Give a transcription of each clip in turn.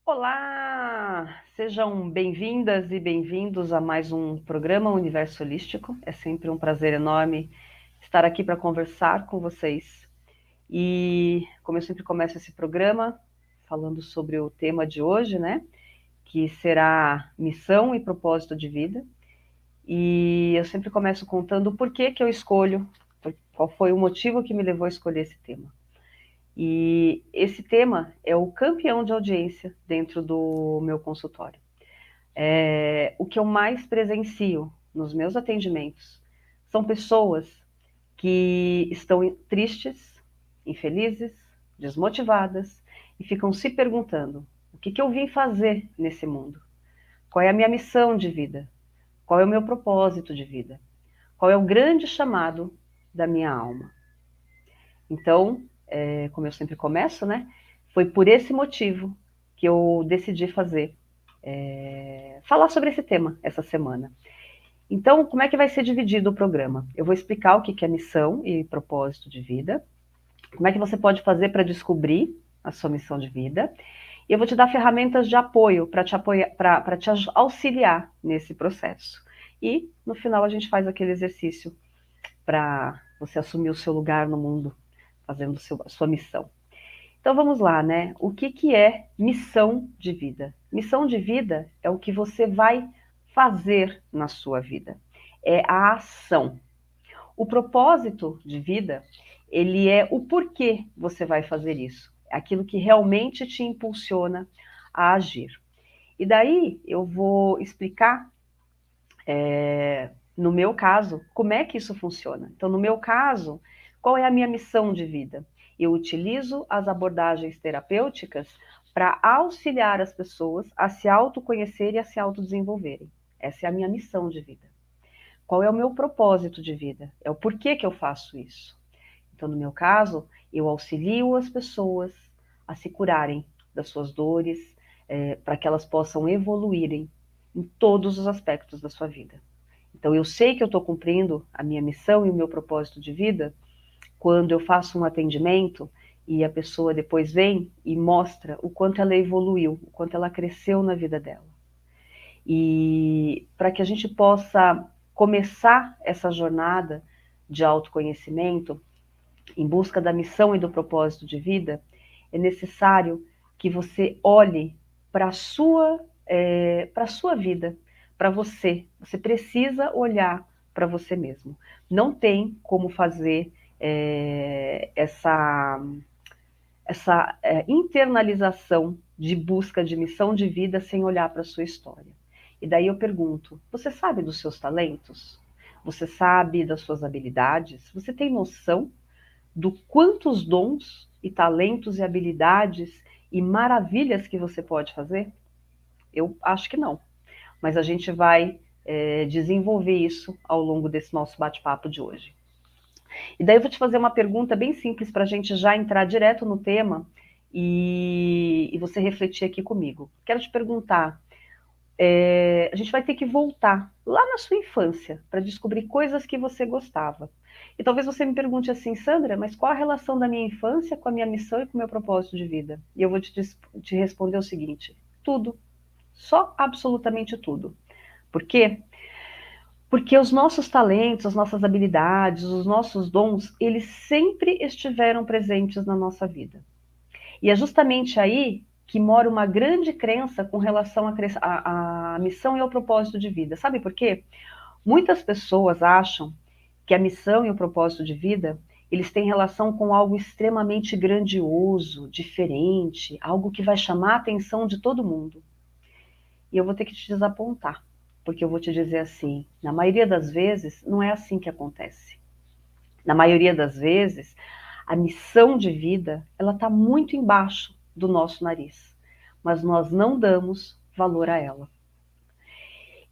Olá! Sejam bem-vindas e bem-vindos a mais um programa Universo Holístico. É sempre um prazer enorme estar aqui para conversar com vocês. E como eu sempre começo esse programa falando sobre o tema de hoje, né? Que será missão e propósito de vida. E eu sempre começo contando o porquê que eu escolho, qual foi o motivo que me levou a escolher esse tema. E esse tema é o campeão de audiência dentro do meu consultório. O que eu mais presencio nos meus atendimentos são pessoas que estão tristes, infelizes, desmotivadas e ficam se perguntando: o que eu vim fazer nesse mundo? Qual é a minha missão de vida? Qual é o meu propósito de vida? Qual é o grande chamado da minha alma? Então, como eu sempre começo, né? Foi por esse motivo que eu decidi falar sobre esse tema essa semana. Então, como é que vai ser dividido o programa? Eu vou explicar o que é missão e propósito de vida, como é que você pode fazer para descobrir a sua missão de vida, e eu vou te dar ferramentas de apoio para te auxiliar nesse processo. E no final a gente faz aquele exercício para você assumir o seu lugar no mundo, fazendo a sua missão. Então vamos lá, né? O que é missão de vida? Missão de vida é o que você vai fazer na sua vida. É a ação. O propósito de vida, ele é o porquê você vai fazer isso. É aquilo que realmente te impulsiona a agir. E daí eu vou explicar, no meu caso, como é que isso funciona. Então, no meu caso, qual é a minha missão de vida? Eu utilizo as abordagens terapêuticas para auxiliar as pessoas a se autoconhecerem e a se autodesenvolverem. Essa é a minha missão de vida. Qual é o meu propósito de vida? É o porquê que eu faço isso. Então, no meu caso, eu auxilio as pessoas a se curarem das suas dores, para que elas possam evoluírem em todos os aspectos da sua vida. Então, eu sei que eu estou cumprindo a minha missão e o meu propósito de vida quando eu faço um atendimento e a pessoa depois vem e mostra o quanto ela evoluiu, o quanto ela cresceu na vida dela. E para que a gente possa começar essa jornada de autoconhecimento em busca da missão e do propósito de vida, é necessário que você olhe para a sua vida, para você. Você precisa olhar para você mesmo. Não tem como fazer essa internalização de busca de missão de vida sem olhar para a sua história. E daí eu pergunto: você sabe dos seus talentos? Você sabe das suas habilidades? Você tem noção do quantos dons e talentos e habilidades e maravilhas que você pode fazer? Eu acho que não. Mas a gente vai desenvolver isso ao longo desse nosso bate-papo de hoje. E daí eu vou te fazer uma pergunta bem simples para a gente já entrar direto no tema e você refletir aqui comigo. Quero te perguntar, a gente vai ter que voltar lá na sua infância para descobrir coisas que você gostava. E talvez você me pergunte assim: Sandra, mas qual a relação da minha infância com a minha missão e com o meu propósito de vida? E eu vou te responder o seguinte: tudo. Só absolutamente tudo. Por quê? Porque os nossos talentos, as nossas habilidades, os nossos dons, eles sempre estiveram presentes na nossa vida. E é justamente aí que mora uma grande crença com relação à missão e ao propósito de vida. Sabe por quê? Muitas pessoas acham que a missão e o propósito de vida, eles têm relação com algo extremamente grandioso, diferente, algo que vai chamar a atenção de todo mundo. E eu vou ter que te desapontar, porque eu vou te dizer assim: na maioria das vezes, não é assim que acontece. Na maioria das vezes, a missão de vida, ela está muito embaixo do nosso nariz, mas nós não damos valor a ela.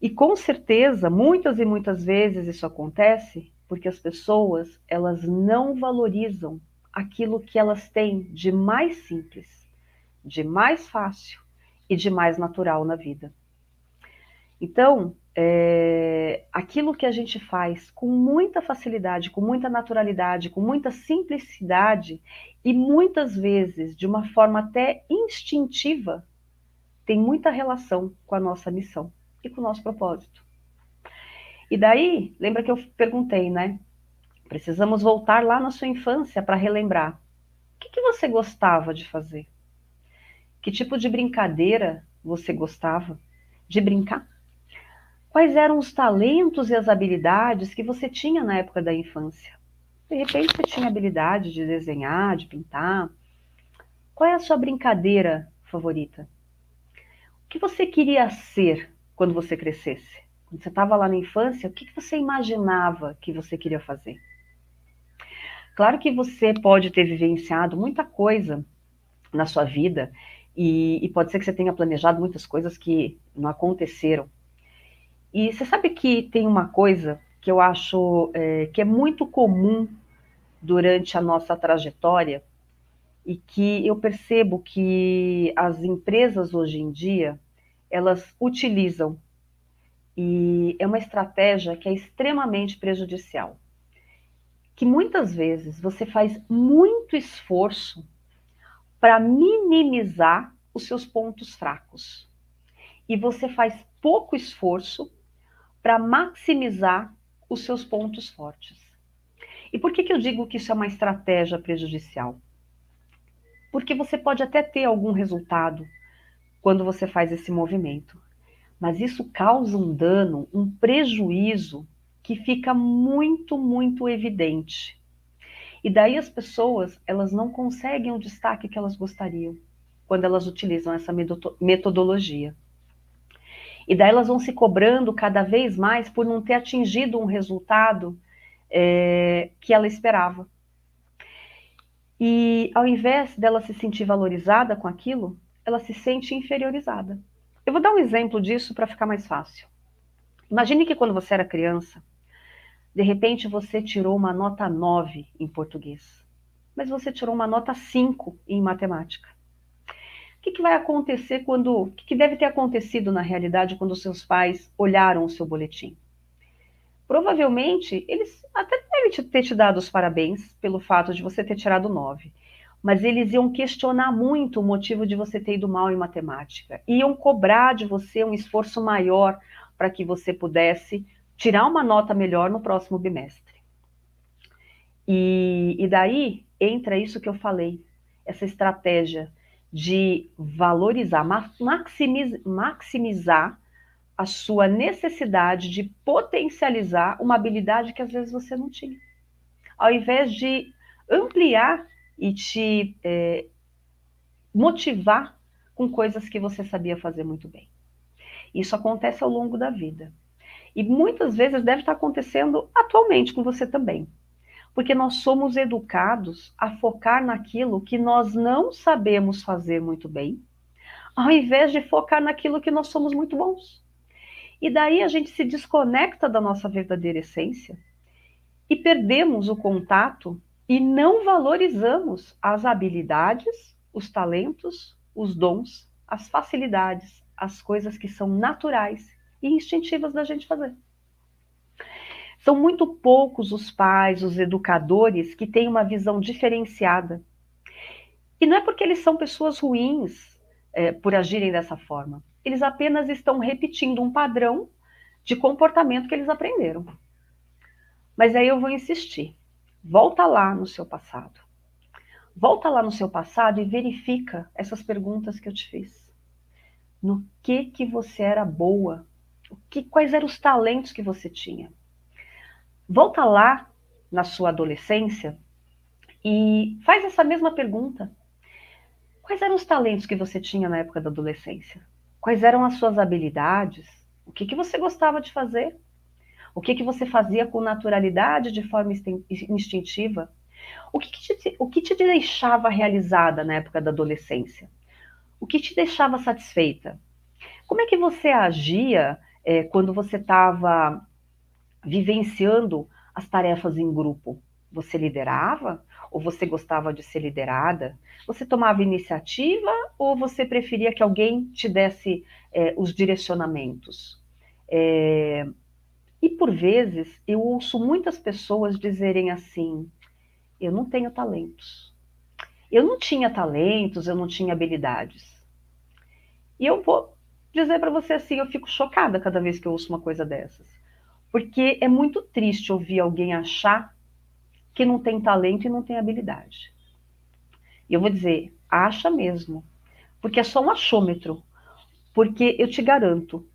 E com certeza, muitas e muitas vezes isso acontece porque as pessoas, elas não valorizam aquilo que elas têm de mais simples, de mais fácil e de mais natural na vida. Então, aquilo que a gente faz com muita facilidade, com muita naturalidade, com muita simplicidade e muitas vezes de uma forma até instintiva, tem muita relação com a nossa missão e com o nosso propósito. E daí, lembra que eu perguntei, né? Precisamos voltar lá na sua infância para relembrar. O que você gostava de fazer? Que tipo de brincadeira você gostava de brincar? Quais eram os talentos e as habilidades que você tinha na época da infância? De repente você tinha habilidade de desenhar, de pintar. Qual é a sua brincadeira favorita? O que você queria ser quando você crescesse? Quando você estava lá na infância, o que você imaginava que você queria fazer? Claro que você pode ter vivenciado muita coisa na sua vida e pode ser que você tenha planejado muitas coisas que não aconteceram. E você sabe que tem uma coisa que eu acho que é muito comum durante a nossa trajetória e que eu percebo que as empresas hoje em dia, elas utilizam, e é uma estratégia que é extremamente prejudicial. Que muitas vezes você faz muito esforço para minimizar os seus pontos fracos. E você faz pouco esforço para maximizar os seus pontos fortes. E por que eu digo que isso é uma estratégia prejudicial? Porque você pode até ter algum resultado quando você faz esse movimento, mas isso causa um dano, um prejuízo que fica muito, muito evidente. E daí as pessoas, elas não conseguem o destaque que elas gostariam quando elas utilizam essa metodologia. E daí elas vão se cobrando cada vez mais por não ter atingido um resultado que ela esperava. E ao invés dela se sentir valorizada com aquilo, ela se sente inferiorizada. Eu vou dar um exemplo disso para ficar mais fácil. Imagine que quando você era criança, de repente você tirou uma nota 9 em português, mas você tirou uma nota 5 em matemática. O que vai acontecer quando... O que deve ter acontecido na realidade quando seus pais olharam o seu boletim? Provavelmente, eles até devem ter te dado os parabéns pelo fato de você ter tirado 9, mas eles iam questionar muito o motivo de você ter ido mal em matemática. Iam cobrar de você um esforço maior para que você pudesse tirar uma nota melhor no próximo bimestre. E daí entra isso que eu falei, essa estratégia de valorizar, maximizar a sua necessidade de potencializar uma habilidade que às vezes você não tinha. Ao invés de ampliar e te motivar com coisas que você sabia fazer muito bem. Isso acontece ao longo da vida. E muitas vezes deve estar acontecendo atualmente com você também. Porque nós somos educados a focar naquilo que nós não sabemos fazer muito bem, ao invés de focar naquilo que nós somos muito bons. E daí a gente se desconecta da nossa verdadeira essência e perdemos o contato e não valorizamos as habilidades, os talentos, os dons, as facilidades, as coisas que são naturais e instintivas da gente fazer. São muito poucos os pais, os educadores que têm uma visão diferenciada. E não é porque eles são pessoas ruins por agirem dessa forma. Eles apenas estão repetindo um padrão de comportamento que eles aprenderam. Mas aí eu vou insistir. Volta lá no seu passado. Volta lá no seu passado e verifica essas perguntas que eu te fiz. No que você era boa? Quais eram os talentos que você tinha? Volta lá na sua adolescência e faz essa mesma pergunta. Quais eram os talentos que você tinha na época da adolescência? Quais eram as suas habilidades? O que você gostava de fazer? O que você fazia com naturalidade, de forma instintiva? O que te deixava realizada na época da adolescência? O que te deixava satisfeita? Como é que você agia quando você estava vivenciando as tarefas em grupo? Você liderava? Ou você gostava de ser liderada? Você tomava iniciativa ou você preferia que alguém te desse os direcionamentos? E por vezes eu ouço muitas pessoas dizerem assim: eu não tenho talentos. Eu não tinha talentos, eu não tinha habilidades. E eu vou dizer para você assim, eu fico chocada cada vez que eu ouço uma coisa dessas. Porque é muito triste ouvir alguém achar que não tem talento e não tem habilidade. E eu vou dizer, acha mesmo. Porque é só um achômetro. Porque eu te garanto,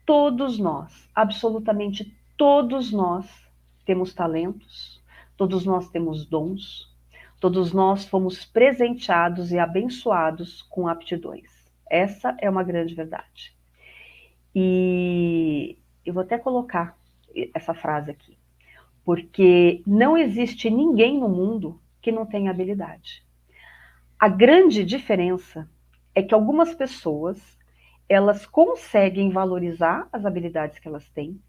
todos nós, absolutamente todos nós, temos talentos, todos nós temos dons, todos nós fomos presenteados e abençoados com aptidões. Essa é uma grande verdade. E eu vou até colocar essa frase aqui, porque não existe ninguém no mundo que não tenha habilidade. A grande diferença é que algumas pessoas, elas conseguem valorizar as habilidades que elas têm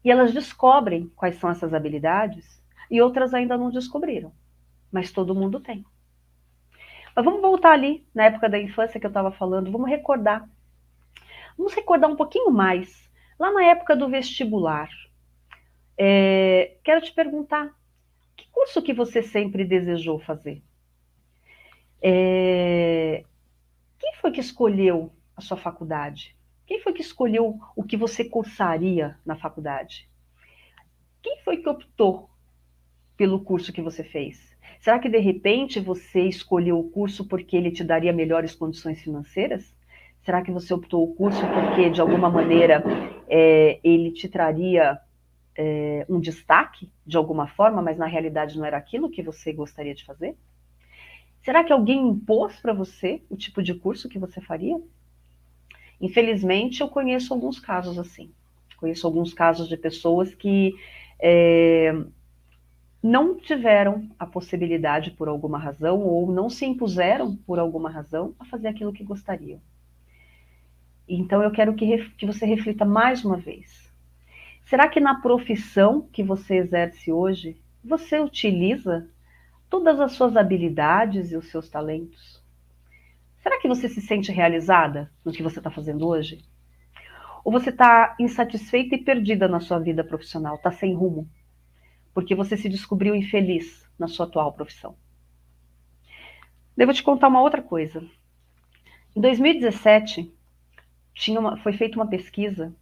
e elas descobrem quais são essas habilidades e outras ainda não descobriram, mas todo mundo tem. Mas vamos voltar ali na época da infância que eu estava falando, vamos recordar. Vamos recordar um pouquinho mais, lá na época do vestibular. Quero te perguntar, que curso que você sempre desejou fazer? Quem foi que escolheu a sua faculdade? Quem foi que escolheu o que você cursaria na faculdade? Quem foi que optou pelo curso que você fez? Será que de repente você escolheu o curso porque ele te daria melhores condições financeiras? Será que você optou o curso porque de alguma maneira ele te traria um destaque de alguma forma, mas na realidade não era aquilo que você gostaria de fazer? Será que alguém impôs para você o tipo de curso que você faria? Infelizmente, eu conheço alguns casos assim. Conheço alguns casos de pessoas que não tiveram a possibilidade por alguma razão ou não se impuseram por alguma razão a fazer aquilo que gostariam. Então, eu quero que você reflita mais uma vez. Será que na profissão que você exerce hoje, você utiliza todas as suas habilidades e os seus talentos? Será que você se sente realizada no que você está fazendo hoje? Ou você está insatisfeita e perdida na sua vida profissional, está sem rumo, porque você se descobriu infeliz na sua atual profissão? Devo te contar uma outra coisa. Em 2017, foi feita uma pesquisa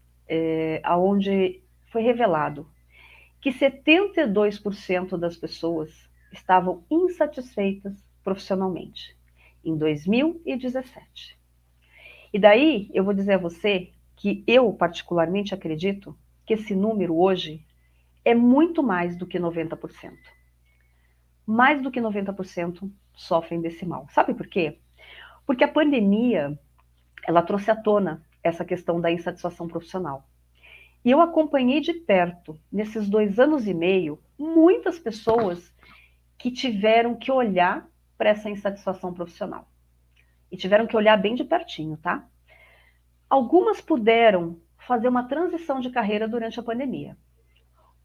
onde foi revelado que 72% das pessoas estavam insatisfeitas profissionalmente em 2017. E daí eu vou dizer a você que eu particularmente acredito que esse número hoje é muito mais do que 90%. Mais do que 90% sofrem desse mal. Sabe por quê? Porque a pandemia, ela trouxe à tona essa questão da insatisfação profissional. E eu acompanhei de perto, nesses 2 anos e meio, muitas pessoas que tiveram que olhar para essa insatisfação profissional. E tiveram que olhar bem de pertinho, tá? Algumas puderam fazer uma transição de carreira durante a pandemia.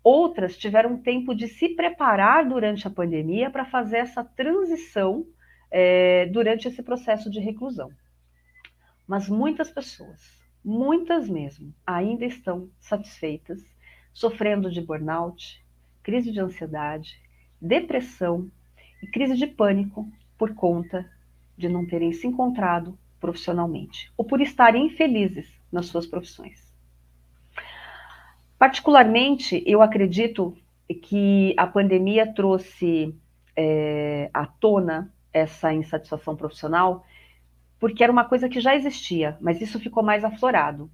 Outras tiveram tempo de se preparar durante a pandemia para fazer essa transição durante esse processo de reclusão. Mas muitas pessoas, muitas mesmo, ainda estão satisfeitas, sofrendo de burnout, crise de ansiedade, depressão e crise de pânico por conta de não terem se encontrado profissionalmente ou por estarem infelizes nas suas profissões. Particularmente, eu acredito que a pandemia trouxe à tona essa insatisfação profissional porque era uma coisa que já existia, mas isso ficou mais aflorado.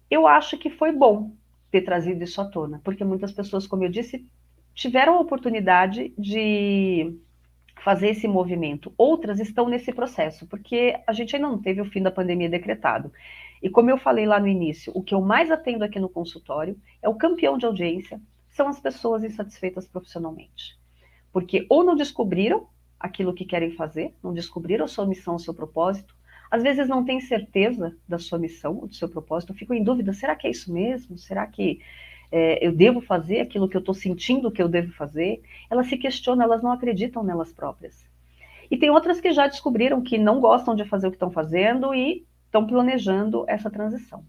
Eu acho que foi bom ter trazido isso à tona, porque muitas pessoas, como eu disse, tiveram a oportunidade de fazer esse movimento. Outras estão nesse processo, porque a gente ainda não teve o fim da pandemia decretado. E como eu falei lá no início, o que eu mais atendo aqui no consultório é o campeão de audiência, são as pessoas insatisfeitas profissionalmente. Porque ou não descobriram aquilo que querem fazer, não descobriram a sua missão, o seu propósito, às vezes não têm certeza da sua missão, do seu propósito, ficam em dúvida, será que é isso mesmo? Será que eu devo fazer aquilo que eu estou sentindo que eu devo fazer? Elas se questionam, elas não acreditam nelas próprias. E tem outras que já descobriram que não gostam de fazer o que estão fazendo e estão planejando essa transição.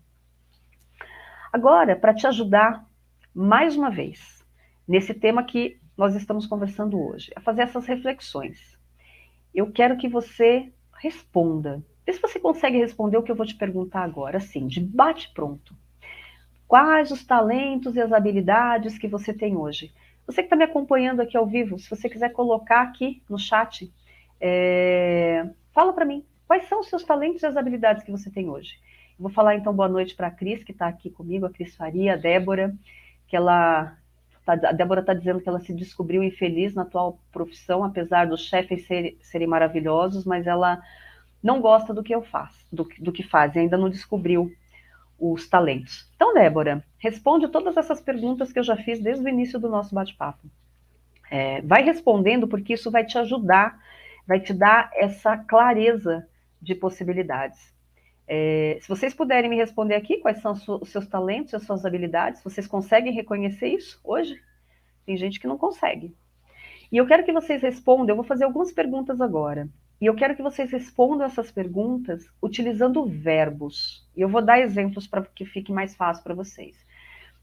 Agora, para te ajudar, mais uma vez, nesse tema que nós estamos conversando hoje, a fazer essas reflexões, eu quero que você responda Vê se você consegue responder o que eu vou te perguntar agora, assim, de bate-pronto. Quais os talentos e as habilidades que você tem hoje? Você que está me acompanhando aqui ao vivo, se você quiser colocar aqui no chat, fala para mim, quais são os seus talentos e as habilidades que você tem hoje? Eu vou falar então boa noite para a Cris, que está aqui comigo, a Cris Faria, a Débora, a Débora está dizendo que ela se descobriu infeliz na atual profissão, apesar dos chefes serem maravilhosos, mas ela não gosta do que eu faço, do que faz, e ainda não descobriu os talentos. Então, Débora, responde todas essas perguntas que eu já fiz desde o início do nosso bate-papo. Vai respondendo, porque isso vai te ajudar, vai te dar essa clareza de possibilidades. Se vocês puderem me responder aqui quais são os seus talentos e as suas habilidades, vocês conseguem reconhecer isso hoje? Tem gente que não consegue. E eu quero que vocês respondam, eu vou fazer algumas perguntas agora. E eu quero que vocês respondam essas perguntas utilizando verbos. E eu vou dar exemplos para que fique mais fácil para vocês.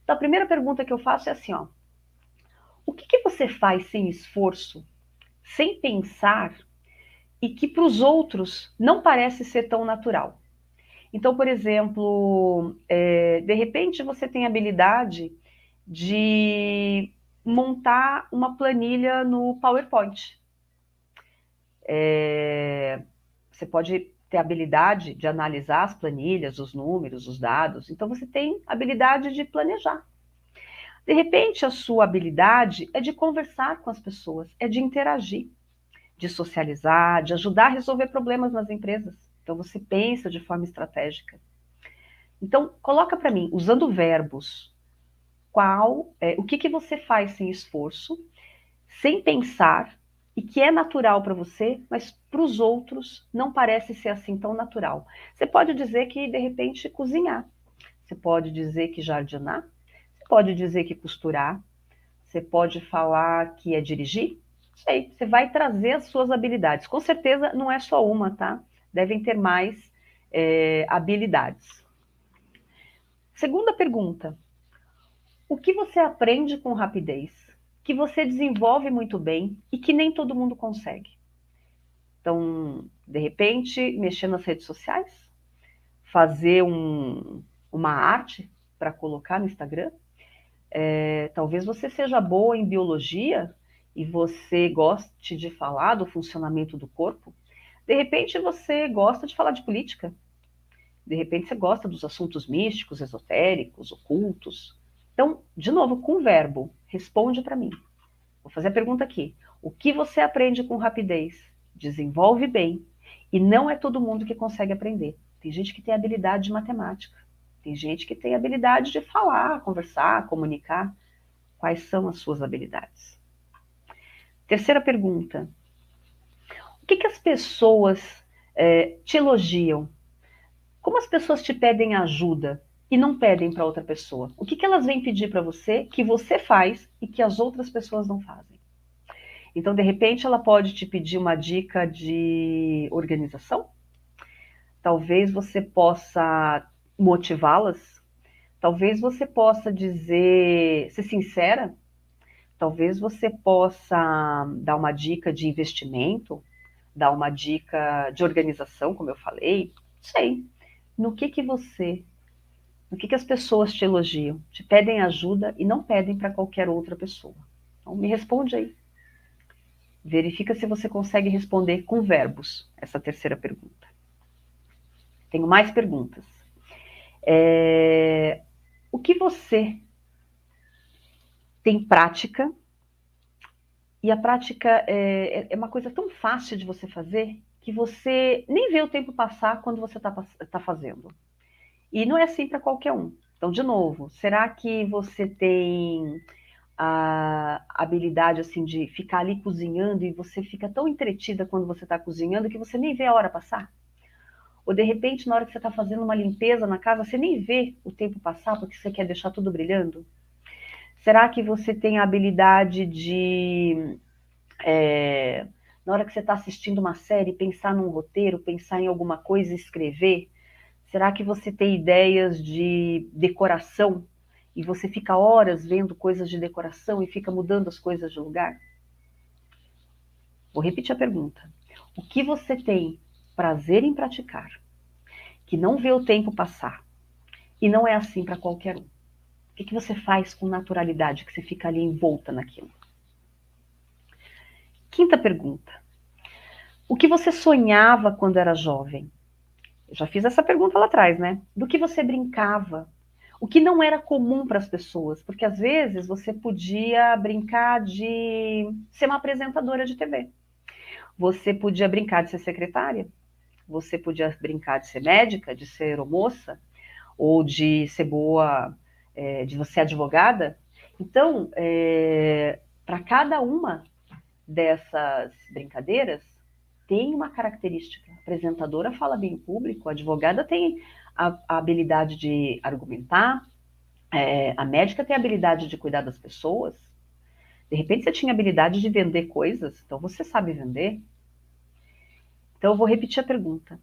Então, a primeira pergunta que eu faço é assim, ó. O que você faz sem esforço, sem pensar, e que para os outros não parece ser tão natural? Então, por exemplo, de repente você tem a habilidade de montar uma planilha no PowerPoint. Você pode ter habilidade de analisar as planilhas, os números, os dados. Então, você tem habilidade de planejar. De repente, a sua habilidade é de conversar com as pessoas, é de interagir, de socializar, de ajudar a resolver problemas nas empresas. Então, você pensa de forma estratégica. Então, coloca para mim, usando verbos, o que você faz sem esforço, sem pensar, e que é natural para você, mas para os outros não parece ser assim tão natural. Você pode dizer que, de repente, cozinhar. Você pode dizer que jardinar. Você pode dizer que costurar. Você pode falar que é dirigir. Sei, você vai trazer as suas habilidades. Com certeza não é só uma, tá? Devem ter mais habilidades. Segunda pergunta. O que você aprende com rapidez, que você desenvolve muito bem e que nem todo mundo consegue? Então, de repente, mexer nas redes sociais, fazer uma arte para colocar no Instagram. Talvez você seja boa em biologia e você goste de falar do funcionamento do corpo. De repente, você gosta de falar de política. De repente, você gosta dos assuntos místicos, esotéricos, ocultos. Então, de novo, com o verbo, responde para mim. Vou fazer a pergunta aqui. O que você aprende com rapidez? Desenvolve bem. E não é todo mundo que consegue aprender. Tem gente que tem habilidade de matemática. Tem gente que tem habilidade de falar, conversar, comunicar. Quais são as suas habilidades? Terceira pergunta. O que as pessoas te elogiam? Como as pessoas te pedem ajuda e não pedem para outra pessoa? O que elas vêm pedir para você que você faz e que as outras pessoas não fazem? Então, de repente, ela pode te pedir uma dica de organização. Talvez você possa motivá-las. Talvez você possa ser sincera. Talvez você possa dar uma dica de investimento, dar uma dica de organização, como eu falei. Não sei. No que as pessoas te elogiam, te pedem ajuda e não pedem para qualquer outra pessoa? Então, me responde aí. Verifica se você consegue responder com verbos essa terceira pergunta. Tenho mais perguntas. O que você tem prática? E a prática é uma coisa tão fácil de você fazer que você nem vê o tempo passar quando você está fazendo. E não é assim para qualquer um. Então, de novo, será que você tem a habilidade assim de ficar ali cozinhando e você fica tão entretida quando você está cozinhando que você nem vê a hora passar? Ou de repente, na hora que você está fazendo uma limpeza na casa, você nem vê o tempo passar porque você quer deixar tudo brilhando? Será que você tem a habilidade de, na hora que você está assistindo uma série, pensar num roteiro, pensar em alguma coisa e escrever? Será que você tem ideias de decoração e você fica horas vendo coisas de decoração e fica mudando as coisas de lugar? Vou repetir a pergunta. O que você tem prazer em praticar, que não vê o tempo passar, e não é assim para qualquer um. O que você faz com naturalidade, que você fica ali envolta naquilo? Quinta pergunta. O que você sonhava quando era jovem? Eu já fiz essa pergunta lá atrás, né? Do que você brincava? O que não era comum para as pessoas, porque às vezes você podia brincar de ser uma apresentadora de TV. Você podia brincar de ser secretária. Você podia brincar de ser médica, de ser aeromoça, ou de ser boa, de você ser advogada. Então, para cada uma dessas brincadeiras, tem uma característica. A apresentadora fala bem em público, a advogada tem a habilidade de argumentar, a médica tem a habilidade de cuidar das pessoas. De repente você tinha habilidade de vender coisas, então você sabe vender. Então eu vou repetir a pergunta.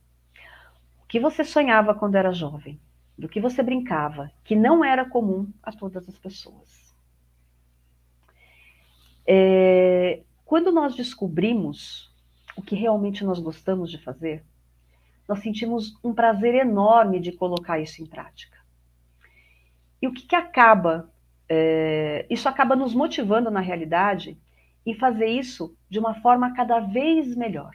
O que você sonhava quando era jovem? Do que você brincava, que não era comum a todas as pessoas? Quando nós descobrimos o que realmente nós gostamos de fazer, nós sentimos um prazer enorme de colocar isso em prática. E o que acaba? Isso acaba nos motivando, na realidade, em fazer isso de uma forma cada vez melhor.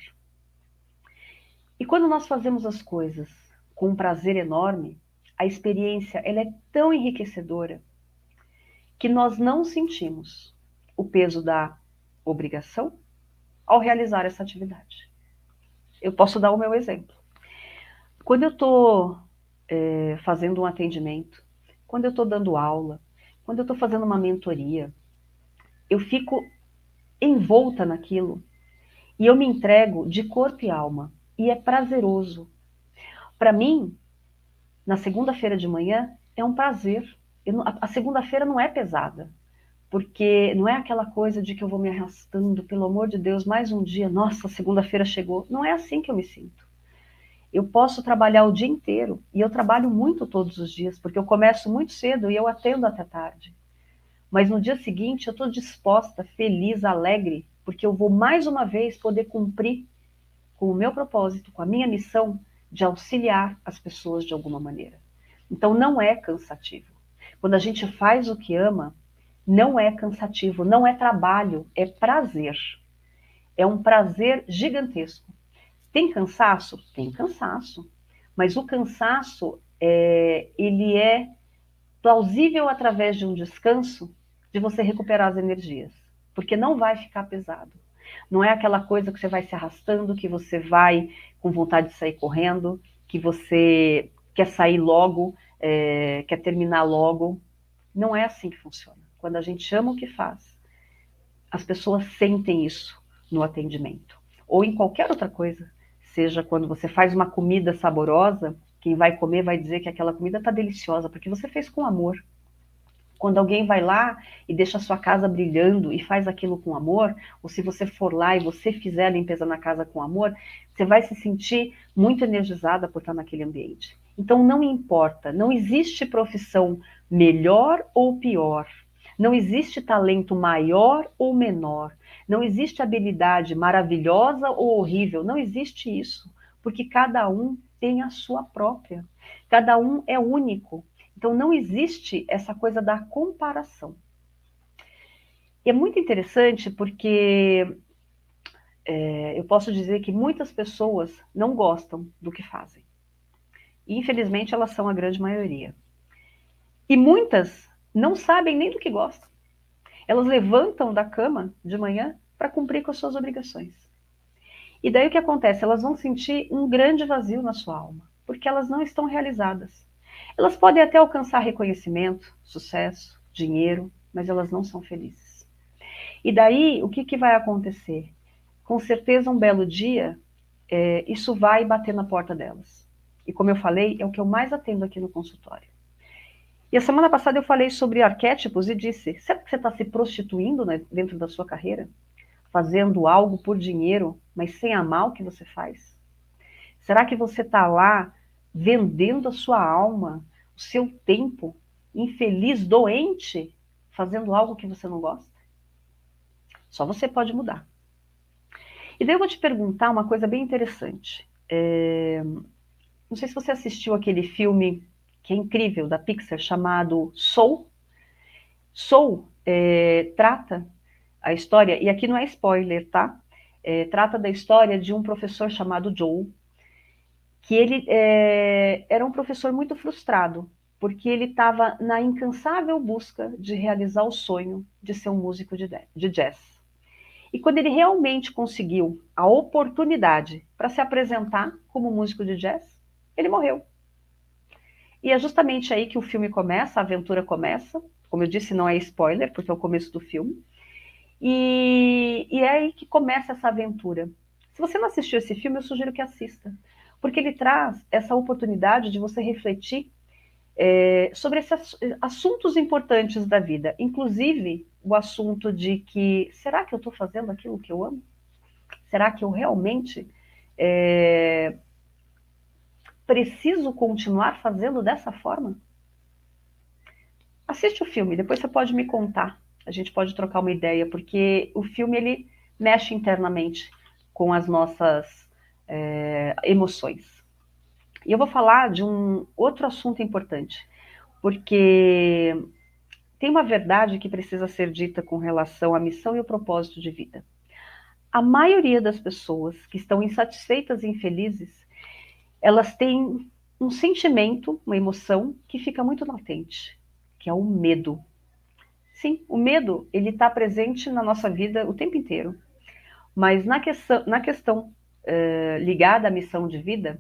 E quando nós fazemos as coisas com um prazer enorme, a experiência ela é tão enriquecedora que nós não sentimos o peso da obrigação ao realizar essa atividade. Eu posso dar o meu exemplo. Quando eu estou fazendo um atendimento, quando eu estou dando aula, quando eu estou fazendo uma mentoria, eu fico envolta naquilo e eu me entrego de corpo e alma. E é prazeroso. Para mim, na segunda-feira de manhã, é um prazer. A segunda-feira não é pesada, porque não é aquela coisa de que eu vou me arrastando, pelo amor de Deus, mais um dia, nossa, segunda-feira chegou. Não é assim que eu me sinto. Eu posso trabalhar o dia inteiro, e eu trabalho muito todos os dias, porque eu começo muito cedo e eu atendo até tarde. Mas no dia seguinte eu estou disposta, feliz, alegre, porque eu vou mais uma vez poder cumprir com o meu propósito, com a minha missão de auxiliar as pessoas de alguma maneira. Então não é cansativo. Quando a gente faz o que ama, não é cansativo, não é trabalho, é prazer. É um prazer gigantesco. Tem cansaço? Tem cansaço. Mas o cansaço, ele é plausível através de um descanso, de você recuperar as energias. Porque não vai ficar pesado. Não é aquela coisa que você vai se arrastando, que você vai com vontade de sair correndo, que você quer sair logo, quer terminar logo. Não é assim que funciona. Quando a gente ama o que faz, as pessoas sentem isso no atendimento. Ou em qualquer outra coisa. Seja quando você faz uma comida saborosa, quem vai comer vai dizer que aquela comida está deliciosa, porque você fez com amor. Quando alguém vai lá e deixa a sua casa brilhando e faz aquilo com amor, ou se você for lá e você fizer a limpeza na casa com amor, você vai se sentir muito energizada por estar naquele ambiente. Então não importa, não existe profissão melhor ou pior, não existe talento maior ou menor, não existe habilidade maravilhosa ou horrível, não existe isso, porque cada um tem a sua própria, cada um é único. Então, não existe essa coisa da comparação. E é muito interessante porque eu posso dizer que muitas pessoas não gostam do que fazem. E, infelizmente, elas são a grande maioria. E muitas não sabem nem do que gostam. Elas levantam da cama de manhã para cumprir com as suas obrigações. E daí o que acontece? Elas vão sentir um grande vazio na sua alma, porque elas não estão realizadas. Elas podem até alcançar reconhecimento, sucesso, dinheiro, mas elas não são felizes. E daí, o que vai acontecer? Com certeza, um belo dia, isso vai bater na porta delas. E como eu falei, é o que eu mais atendo aqui no consultório. E a semana passada eu falei sobre arquétipos e disse, será que você está se prostituindo, né, dentro da sua carreira? Fazendo algo por dinheiro, mas sem amar o que você faz? Será que você está lá vendendo a sua alma, o seu tempo, infeliz, doente, fazendo algo que você não gosta? Só você pode mudar. E daí eu vou te perguntar uma coisa bem interessante. Não sei se você assistiu aquele filme que é incrível, da Pixar, chamado Soul. Soul trata a história, e aqui não é spoiler, tá? Trata da história de um professor chamado Joe, que ele era um professor muito frustrado, porque ele estava na incansável busca de realizar o sonho de ser um músico de jazz. E quando ele realmente conseguiu a oportunidade para se apresentar como músico de jazz, ele morreu. E é justamente aí que o filme começa, a aventura começa. Como eu disse, não é spoiler, porque é o começo do filme. E é aí que começa essa aventura. Se você não assistiu esse filme, eu sugiro que assista. Porque ele traz essa oportunidade de você refletir sobre esses assuntos importantes da vida. Inclusive, o assunto de que, será que eu estou fazendo aquilo que eu amo? Será que eu realmente preciso continuar fazendo dessa forma? Assiste o filme, depois você pode me contar. A gente pode trocar uma ideia, porque o filme ele mexe internamente com as nossas emoções. E eu vou falar de um outro assunto importante, porque tem uma verdade que precisa ser dita com relação à missão e ao propósito de vida. A maioria das pessoas que estão insatisfeitas e infelizes, elas têm um sentimento, uma emoção que fica muito latente, que é o medo. Sim, o medo, ele está presente na nossa vida o tempo inteiro. Mas na questão ligada à missão de vida,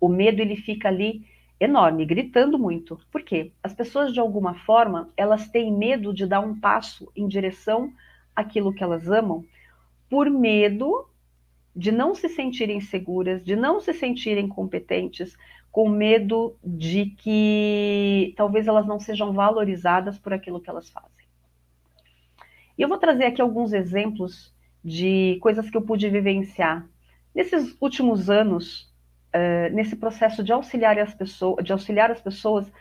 o medo ele fica ali enorme, gritando muito. Por quê? As pessoas, de alguma forma, elas têm medo de dar um passo em direção àquilo que elas amam, por medo de não se sentirem seguras, de não se sentirem competentes, com medo de que talvez elas não sejam valorizadas por aquilo que elas fazem. E eu vou trazer aqui alguns exemplos de coisas que eu pude vivenciar nesses últimos anos, nesse processo de auxiliar as pessoas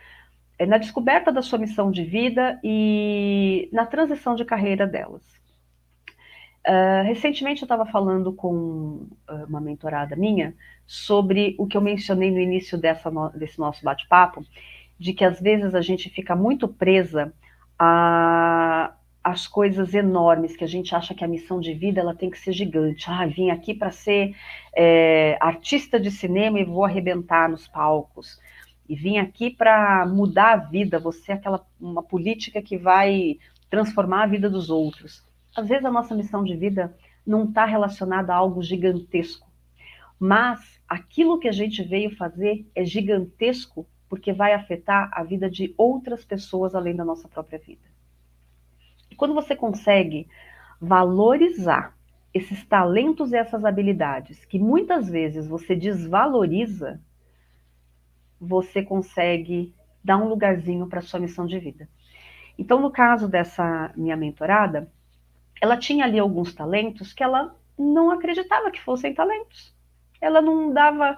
na descoberta da sua missão de vida e na transição de carreira delas. Recentemente eu estava falando com uma mentorada minha sobre o que eu mencionei no início desse nosso bate-papo, de que às vezes a gente fica muito presa às coisas enormes, que a gente acha que a missão de vida ela tem que ser gigante. Vim aqui para ser artista de cinema e vou arrebentar nos palcos. E vim aqui para mudar a vida, você é uma política que vai transformar a vida dos outros. Às vezes a nossa missão de vida não está relacionada a algo gigantesco, mas aquilo que a gente veio fazer é gigantesco porque vai afetar a vida de outras pessoas além da nossa própria vida. E quando você consegue valorizar esses talentos e essas habilidades que muitas vezes você desvaloriza, você consegue dar um lugarzinho para a sua missão de vida. Então, no caso dessa minha mentorada, ela tinha ali alguns talentos que ela não acreditava que fossem talentos. Ela não dava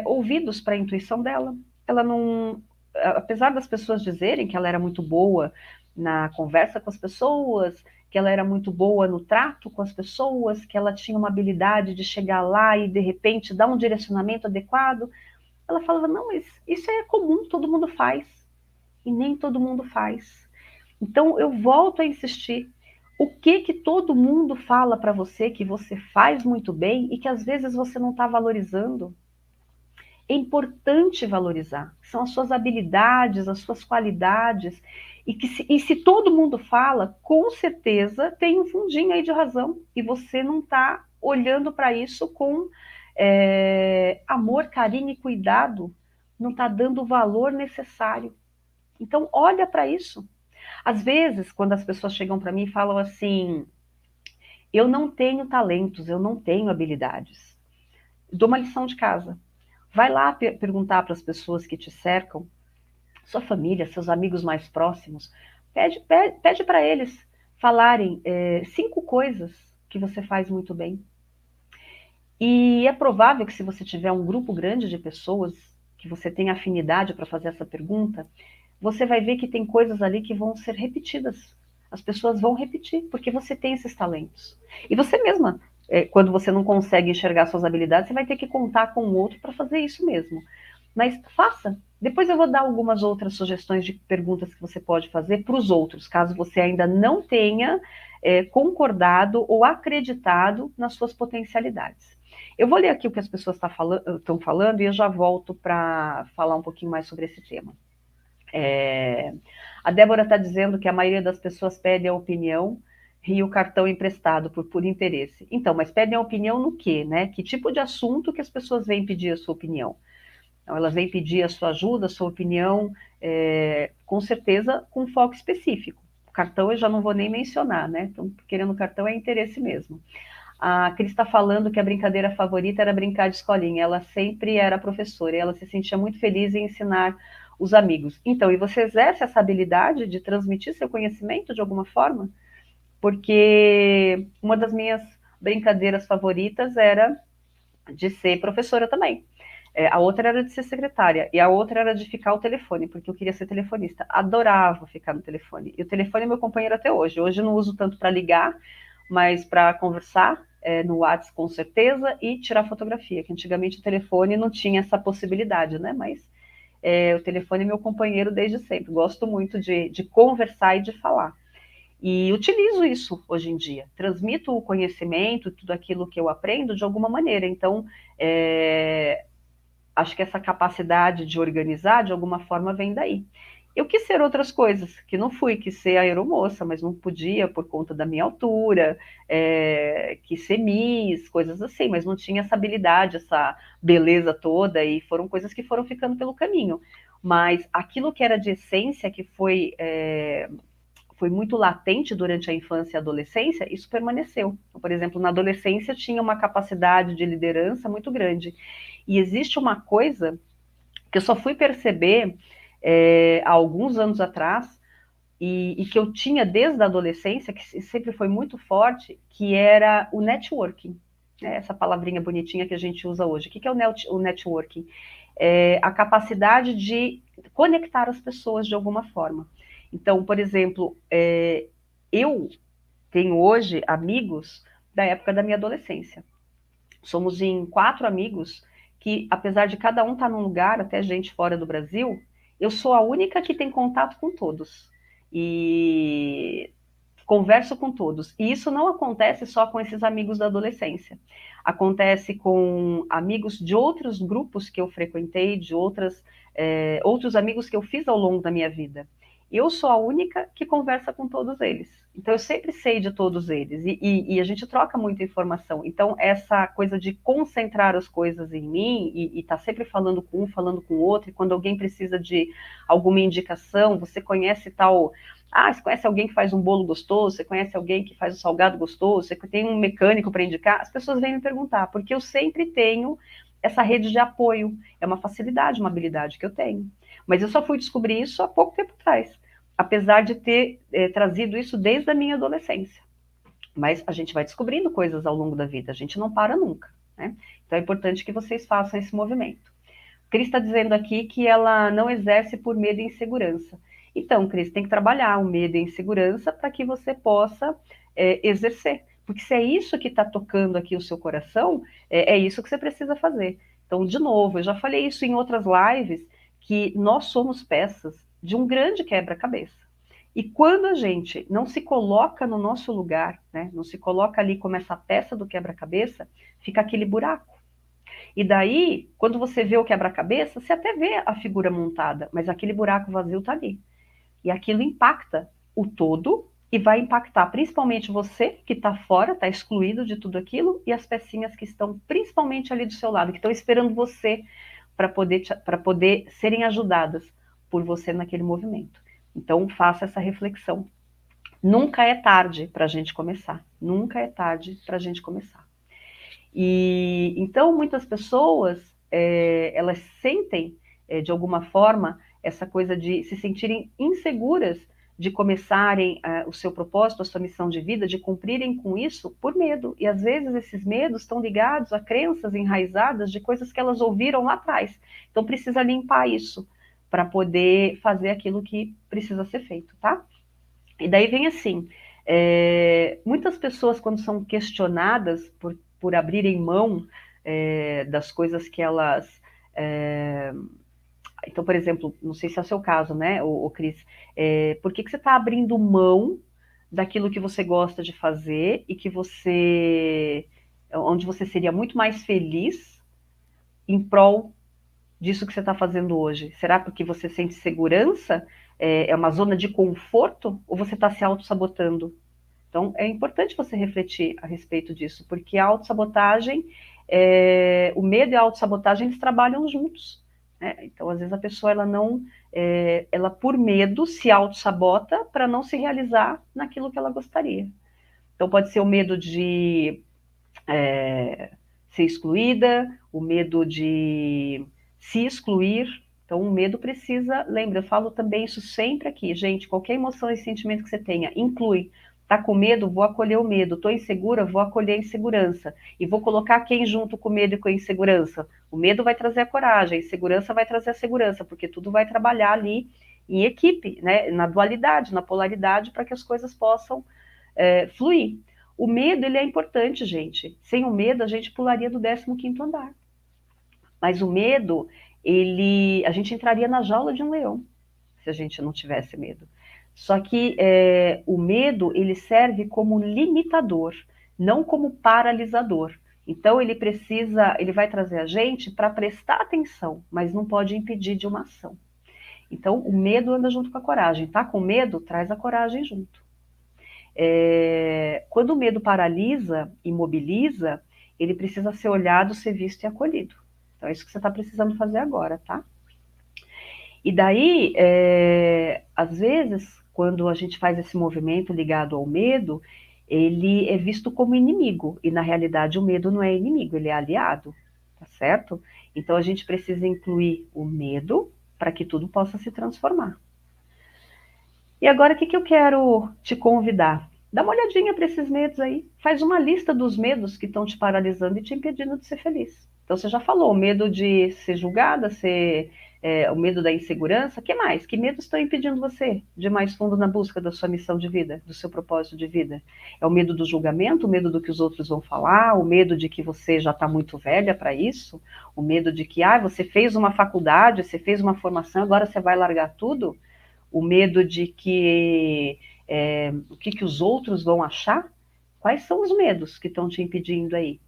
ouvidos para a intuição dela. Ela não, apesar das pessoas dizerem que ela era muito boa na conversa com as pessoas, que ela era muito boa no trato com as pessoas, que ela tinha uma habilidade de chegar lá e de repente dar um direcionamento adequado, ela falava, não, mas isso é comum, todo mundo faz. E nem todo mundo faz. Então eu volto a insistir. O que todo mundo fala para você que você faz muito bem e que às vezes você não está valorizando? É importante valorizar. São as suas habilidades, as suas qualidades. E se todo mundo fala, com certeza tem um fundinho aí de razão. E você não está olhando para isso com amor, carinho e cuidado. Não está dando o valor necessário. Então, olha para isso. Às vezes, quando as pessoas chegam para mim e falam assim, eu não tenho talentos, eu não tenho habilidades. Dou uma lição de casa. Vai lá perguntar para as pessoas que te cercam, sua família, seus amigos mais próximos, pede para eles falarem 5 coisas que você faz muito bem. E é provável que se você tiver um grupo grande de pessoas, que você tenha afinidade para fazer essa pergunta, você vai ver que tem coisas ali que vão ser repetidas. As pessoas vão repetir, porque você tem esses talentos. E você mesma quando você não consegue enxergar suas habilidades, você vai ter que contar com o outro para fazer isso mesmo. Mas faça. Depois eu vou dar algumas outras sugestões de perguntas que você pode fazer para os outros, caso você ainda não tenha concordado ou acreditado nas suas potencialidades. Eu vou ler aqui o que as pessoas estão falando e eu já volto para falar um pouquinho mais sobre esse tema. A Débora está dizendo que a maioria das pessoas pede a opinião e o cartão emprestado por interesse. Então, mas pedem a opinião no quê, né? Que tipo de assunto que as pessoas vêm pedir a sua opinião? Então, elas vêm pedir a sua ajuda, a sua opinião, com certeza com foco específico. O cartão eu já não vou nem mencionar, né? Então, querendo cartão é interesse mesmo. A Cris está falando que a brincadeira favorita era brincar de escolinha. Ela sempre era professora e ela se sentia muito feliz em ensinar os amigos. Então, e você exerce essa habilidade de transmitir seu conhecimento de alguma forma? Porque uma das minhas brincadeiras favoritas era de ser professora também. A outra era de ser secretária e a outra era de ficar ao telefone, porque eu queria ser telefonista. Adorava ficar no telefone. E o telefone é meu companheiro até hoje. Hoje eu não uso tanto para ligar, mas para conversar no WhatsApp com certeza e tirar fotografia, que antigamente o telefone não tinha essa possibilidade, né? Mas o telefone é meu companheiro desde sempre. Gosto muito de conversar e de falar. E utilizo isso hoje em dia. Transmito o conhecimento, tudo aquilo que eu aprendo de alguma maneira. Então, acho que essa capacidade de organizar, de alguma forma, vem daí. Eu quis ser outras coisas, que não fui, quis ser aeromoça, mas não podia por conta da minha altura, quis ser Miss, coisas assim, mas não tinha essa habilidade, essa beleza toda, e foram coisas que foram ficando pelo caminho. Mas aquilo que era de essência, que foi muito latente durante a infância e a adolescência, isso permaneceu. Por exemplo, na adolescência tinha uma capacidade de liderança muito grande. E existe uma coisa que eu só fui perceber há alguns anos atrás, e que eu tinha desde a adolescência, que sempre foi muito forte, que era o networking. Essa palavrinha bonitinha que a gente usa hoje. O que é o networking? A capacidade de conectar as pessoas de alguma forma. Então, por exemplo, eu tenho hoje amigos da época da minha adolescência. Somos em 4 amigos que, apesar de cada um estar num lugar, até gente fora do Brasil, eu sou a única que tem contato com todos. E converso com todos. E isso não acontece só com esses amigos da adolescência. Acontece com amigos de outros grupos que eu frequentei, de outros amigos que eu fiz ao longo da minha vida. Eu sou a única que conversa com todos eles. Então, eu sempre sei de todos eles. E a gente troca muita informação. Então, essa coisa de concentrar as coisas em mim e estar sempre falando com um, falando com o outro, e quando alguém precisa de alguma indicação, você conhece tal... você conhece alguém que faz um bolo gostoso? Você conhece alguém que faz um salgado gostoso? Você tem um mecânico para indicar? As pessoas vêm me perguntar, porque eu sempre tenho essa rede de apoio. É uma facilidade, uma habilidade que eu tenho. Mas eu só fui descobrir isso há pouco tempo atrás, apesar de ter trazido isso desde a minha adolescência. Mas a gente vai descobrindo coisas ao longo da vida, a gente não para nunca, né? Então é importante que vocês façam esse movimento. Cris está dizendo aqui que ela não exerce por medo e insegurança. Então, Cris, tem que trabalhar o medo e a insegurança para que você possa exercer. Porque se é isso que está tocando aqui o seu coração, é isso que você precisa fazer. Então, de novo, eu já falei isso em outras lives, que nós somos peças de um grande quebra-cabeça. E quando a gente não se coloca no nosso lugar, né, não se coloca ali como essa peça do quebra-cabeça, fica aquele buraco. E daí, quando você vê o quebra-cabeça, você até vê a figura montada, mas aquele buraco vazio está ali. E aquilo impacta o todo e vai impactar principalmente você, que está fora, está excluído de tudo aquilo, e as pecinhas que estão principalmente ali do seu lado, que estão esperando você para poder serem ajudadas por você naquele movimento. Então, faça essa reflexão. Nunca é tarde para a gente começar. Nunca é tarde para a gente começar. E então muitas pessoas elas sentem de alguma forma essa coisa de se sentirem inseguras de começarem o seu propósito, a sua missão de vida, de cumprirem com isso por medo. E às vezes esses medos estão ligados a crenças enraizadas de coisas que elas ouviram lá atrás. Então precisa limpar isso para poder fazer aquilo que precisa ser feito, tá? E daí vem assim, Muitas pessoas, quando são questionadas por abrirem mão das coisas que elas... Então, por exemplo, não sei se é o seu caso, né, o Cris, por que você está abrindo mão daquilo que você gosta de fazer e que onde você seria muito mais feliz em prol disso que você está fazendo hoje? Será porque você sente segurança? É uma zona de conforto? Ou você está se auto-sabotando? Então, é importante você refletir a respeito disso, porque a autossabotagem, o medo e a autossabotagem, eles trabalham juntos. Né? Então, às vezes, a pessoa, ela não, ela por medo se autossabota para não se realizar naquilo que ela gostaria. Então, pode ser o medo de ser excluída, o medo de se excluir. Então, o medo precisa, lembra, eu falo também isso sempre aqui, gente, qualquer emoção e sentimento que você tenha, inclui. Tá com medo? Vou acolher o medo. Tô insegura? Vou acolher a insegurança. E vou colocar quem junto com o medo e com a insegurança? O medo vai trazer a coragem, a insegurança vai trazer a segurança, porque tudo vai trabalhar ali em equipe, né? Na dualidade, na polaridade, para que as coisas possam fluir. O medo, ele é importante, gente. Sem o medo, a gente pularia do 15º andar. Mas o medo, a gente entraria na jaula de um leão, se a gente não tivesse medo. Só que o medo, ele serve como limitador, não como paralisador. Então, ele vai trazer a gente para prestar atenção, mas não pode impedir de uma ação. Então, o medo anda junto com a coragem. Tá com medo? Traz a coragem junto. Quando o medo paralisa, imobiliza, ele precisa ser olhado, ser visto e acolhido. Então é isso que você está precisando fazer agora, tá? E daí, às vezes, quando a gente faz esse movimento ligado ao medo, ele é visto como inimigo, e na realidade o medo não é inimigo, ele é aliado, tá certo? Então a gente precisa incluir o medo para que tudo possa se transformar. E agora, o que eu quero te convidar? Dá uma olhadinha para esses medos aí. Faz uma lista dos medos que estão te paralisando e te impedindo de ser feliz. Então, você já falou, o medo de ser julgada, o medo da insegurança. O que mais? Que medos estão impedindo você de ir mais fundo na busca da sua missão de vida, do seu propósito de vida? É o medo do julgamento, o medo do que os outros vão falar, o medo de que você já está muito velha para isso, o medo de que você fez uma faculdade, você fez uma formação, agora você vai largar tudo? O medo de que o que os outros vão achar? Quais são os medos que estão te impedindo aí?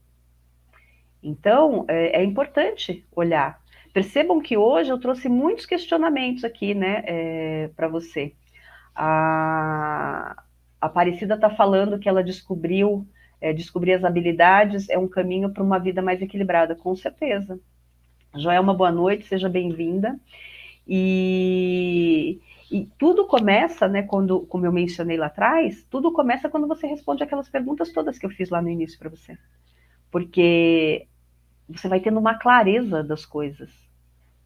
Então, é importante olhar. Percebam que hoje eu trouxe muitos questionamentos aqui, né, para você. A Aparecida está falando que ela descobrir as habilidades é um caminho para uma vida mais equilibrada, com certeza. Joelma, boa noite, seja bem-vinda. E tudo começa, né, como eu mencionei lá atrás, tudo começa quando você responde aquelas perguntas todas que eu fiz lá no início para você. Porque você vai tendo uma clareza das coisas.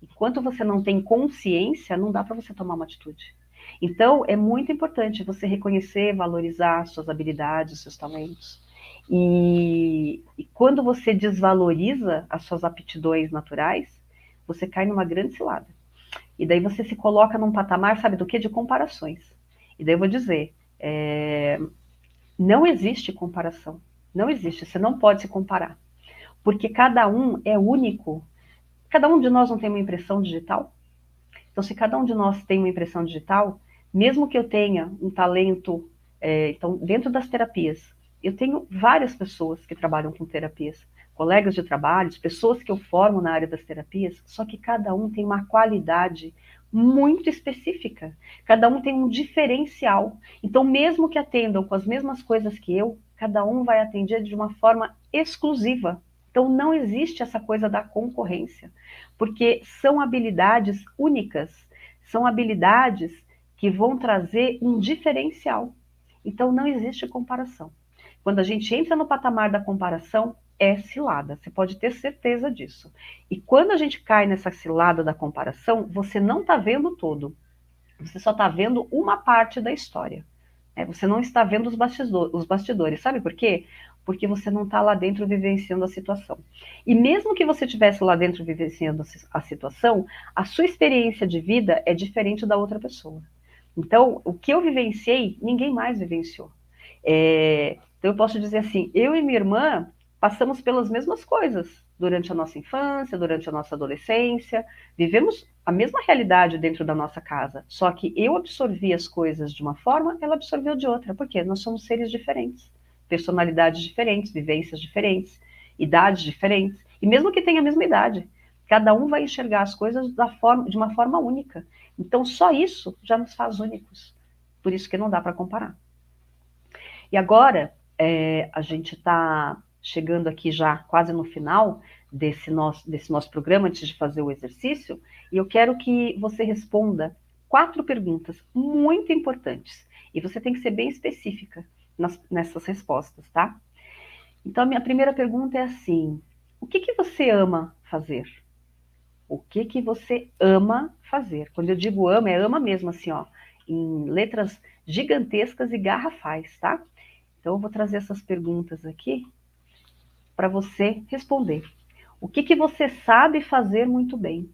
Enquanto você não tem consciência, não dá para você tomar uma atitude. Então, é muito importante você reconhecer, valorizar suas habilidades, seus talentos. E quando você desvaloriza as suas aptidões naturais, você cai numa grande cilada. E daí você se coloca num patamar, sabe do quê? De comparações. E daí eu vou dizer, não existe comparação. Não existe, você não pode se comparar. Porque cada um é único. Cada um de nós não tem uma impressão digital? Então, se cada um de nós tem uma impressão digital, mesmo que eu tenha um talento, então, dentro das terapias, eu tenho várias pessoas que trabalham com terapias, colegas de trabalho, pessoas que eu formo na área das terapias, só que cada um tem uma qualidade muito específica. Cada um tem um diferencial. Então, mesmo que atendam com as mesmas coisas que eu, cada um vai atender de uma forma exclusiva. Então, não existe essa coisa da concorrência, porque são habilidades únicas, são habilidades que vão trazer um diferencial. Então, não existe comparação. Quando a gente entra no patamar da comparação, é cilada, você pode ter certeza disso. E quando a gente cai nessa cilada da comparação, você não está vendo todo, você só está vendo uma parte da história. Você não está vendo os bastidores. Sabe por quê? Porque você não está lá dentro vivenciando a situação. E mesmo que você estivesse lá dentro vivenciando a situação, a sua experiência de vida é diferente da outra pessoa. Então, o que eu vivenciei, ninguém mais vivenciou. Então eu posso dizer assim, eu e minha irmã passamos pelas mesmas coisas durante a nossa infância, durante a nossa adolescência, vivemos a mesma realidade dentro da nossa casa, só que eu absorvi as coisas de uma forma, ela absorveu de outra, porque nós somos seres diferentes, personalidades diferentes, vivências diferentes, idades diferentes, e mesmo que tenha a mesma idade, cada um vai enxergar as coisas de uma forma única. Então só isso já nos faz únicos, por isso que não dá para comparar. E agora, a gente está chegando aqui já quase no final desse nosso programa, antes de fazer o exercício, e eu quero que você responda 4 perguntas muito importantes. E você tem que ser bem específica nessas respostas, tá? Então, a minha primeira pergunta é assim: o que você ama fazer? O que você ama fazer? Quando eu digo ama, é ama mesmo, assim, ó, em letras gigantescas e garrafais, tá? Então, eu vou trazer essas perguntas aqui para você responder. O que você sabe fazer muito bem?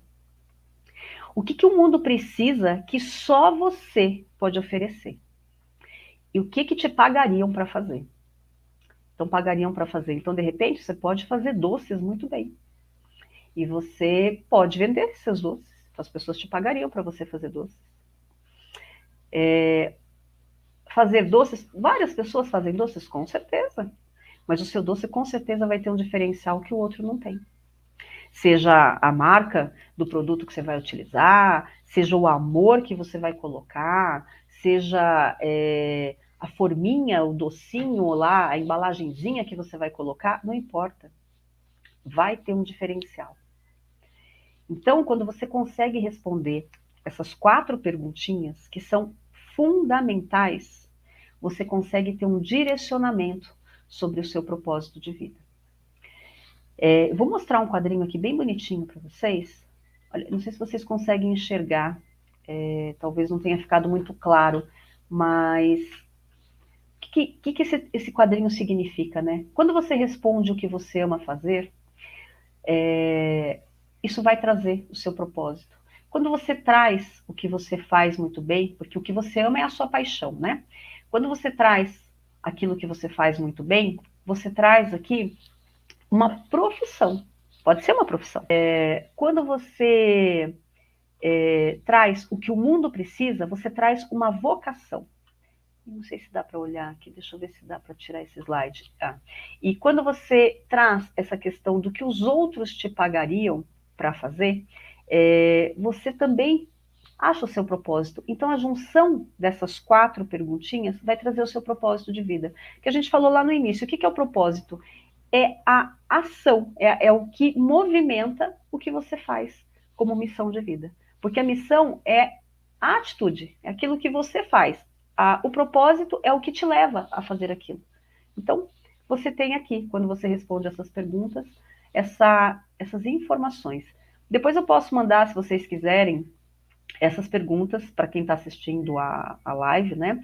O que o mundo precisa que só você pode oferecer? E o que te pagariam para fazer? Então, pagariam para fazer. Então, de repente, você pode fazer doces muito bem. E você pode vender seus doces. Então, as pessoas te pagariam para você fazer doces. Fazer doces, várias pessoas fazem doces, com certeza. Mas o seu doce, com certeza, vai ter um diferencial que o outro não tem. Seja a marca do produto que você vai utilizar, seja o amor que você vai colocar, seja a forminha, o docinho lá, a embalagenzinha que você vai colocar, não importa. Vai ter um diferencial. Então, quando você consegue responder essas 4 perguntinhas, que são fundamentais, você consegue ter um direcionamento sobre o seu propósito de vida. Eu vou mostrar um quadrinho aqui bem bonitinho para vocês. Olha, não sei se vocês conseguem enxergar, talvez não tenha ficado muito claro, mas o que esse quadrinho significa, né? Quando você responde o que você ama fazer, isso vai trazer o seu propósito. Quando você traz o que você faz muito bem, porque o que você ama é a sua paixão, né? Quando você traz aquilo que você faz muito bem, você traz aqui uma profissão. Pode ser uma profissão. Quando você traz o que o mundo precisa, você traz uma vocação. Não sei se dá para olhar aqui, deixa eu ver se dá para tirar esse slide. E quando você traz essa questão do que os outros te pagariam para fazer, você também acha o seu propósito. Então, a junção dessas 4 perguntinhas vai trazer o seu propósito de vida. Que a gente falou lá no início. O que é o propósito? É a ação, é o que movimenta o que você faz como missão de vida. Porque a missão é a atitude, é aquilo que você faz. O propósito é o que te leva a fazer aquilo. Então, você tem aqui, quando você responde essas perguntas, essas informações. Depois eu posso mandar, se vocês quiserem, essas perguntas para quem está assistindo a live, né?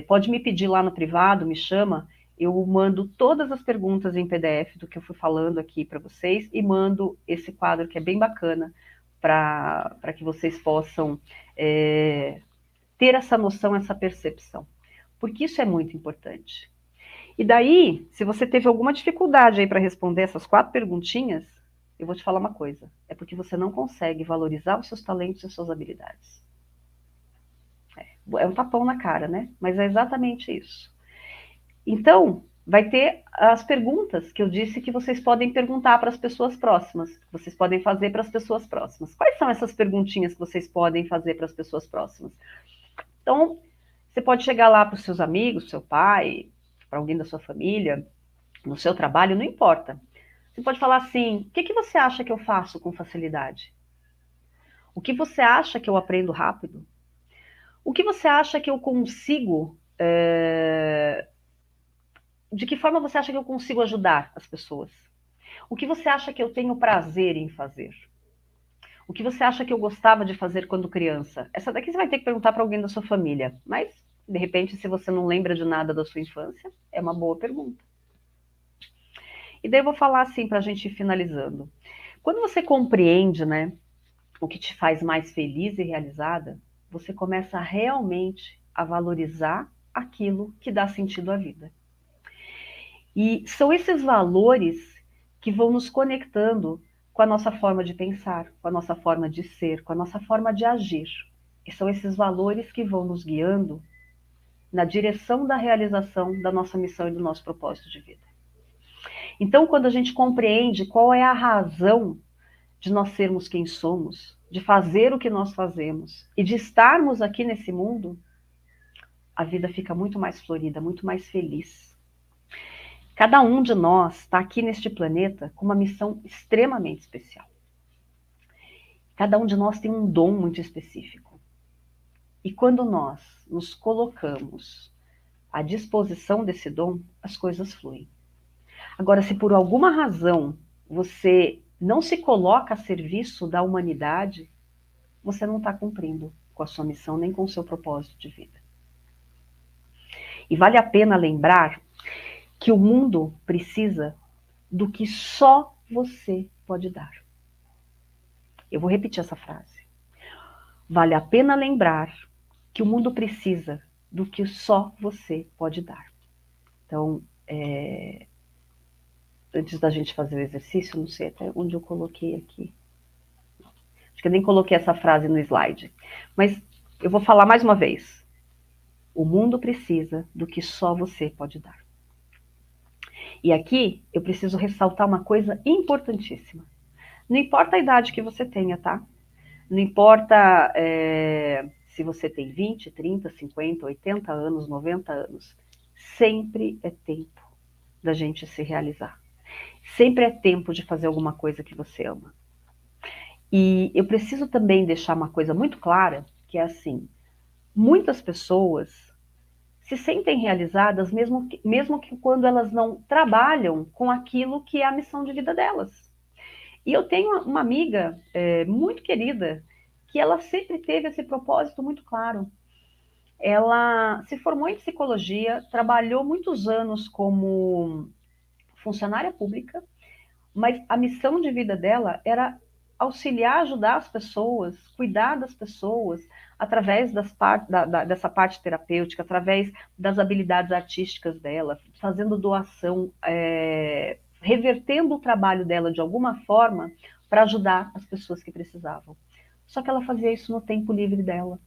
Pode me pedir lá no privado, me chama, eu mando todas as perguntas em PDF do que eu fui falando aqui para vocês e mando esse quadro que é bem bacana para que vocês possam ter essa noção, essa percepção. Porque isso é muito importante. E daí, se você teve alguma dificuldade aí para responder essas 4 perguntinhas, eu vou te falar uma coisa. É porque você não consegue valorizar os seus talentos e as suas habilidades. É um tapão na cara, né? Mas é exatamente isso. Então, vai ter as perguntas que eu disse que vocês podem perguntar para as pessoas próximas. Vocês podem fazer para as pessoas próximas. Quais são essas perguntinhas que vocês podem fazer para as pessoas próximas? Então, você pode chegar lá para os seus amigos, seu pai, para alguém da sua família, no seu trabalho, não importa. Você pode falar assim: o que você acha que eu faço com facilidade? O que você acha que eu aprendo rápido? O que você acha que eu consigo... De que forma você acha que eu consigo ajudar as pessoas? O que você acha que eu tenho prazer em fazer? O que você acha que eu gostava de fazer quando criança? Essa daqui você vai ter que perguntar para alguém da sua família. Mas, de repente, se você não lembra de nada da sua infância, é uma boa pergunta. E daí eu vou falar assim para a gente ir finalizando. Quando você compreende, né, o que te faz mais feliz e realizada, você começa realmente a valorizar aquilo que dá sentido à vida. E são esses valores que vão nos conectando com a nossa forma de pensar, com a nossa forma de ser, com a nossa forma de agir. E são esses valores que vão nos guiando na direção da realização da nossa missão e do nosso propósito de vida. Então, quando a gente compreende qual é a razão de nós sermos quem somos, de fazer o que nós fazemos e de estarmos aqui nesse mundo, a vida fica muito mais florida, muito mais feliz. Cada um de nós está aqui neste planeta com uma missão extremamente especial. Cada um de nós tem um dom muito específico. E quando nós nos colocamos à disposição desse dom, as coisas fluem. Agora, se por alguma razão você não se coloca a serviço da humanidade, você não está cumprindo com a sua missão nem com o seu propósito de vida. E vale a pena lembrar que o mundo precisa do que só você pode dar. Eu vou repetir essa frase. Vale a pena lembrar que o mundo precisa do que só você pode dar. Então, antes da gente fazer o exercício, não sei até onde eu coloquei aqui. Acho que eu nem coloquei essa frase no slide. Mas eu vou falar mais uma vez. O mundo precisa do que só você pode dar. E aqui eu preciso ressaltar uma coisa importantíssima. Não importa a idade que você tenha, tá? Não importa se você tem 20, 30, 50, 80 anos, 90 anos. Sempre é tempo da gente se realizar. Sempre é tempo de fazer alguma coisa que você ama. E eu preciso também deixar uma coisa muito clara, que é assim, muitas pessoas se sentem realizadas mesmo que quando elas não trabalham com aquilo que é a missão de vida delas. E eu tenho uma amiga muito querida, que ela sempre teve esse propósito muito claro. Ela se formou em psicologia, trabalhou muitos anos como funcionária pública, mas a missão de vida dela era auxiliar, ajudar as pessoas, cuidar das pessoas, através dessa parte terapêutica, através das habilidades artísticas dela, fazendo doação, revertendo o trabalho dela de alguma forma para ajudar as pessoas que precisavam. Só que ela fazia isso no tempo livre dela.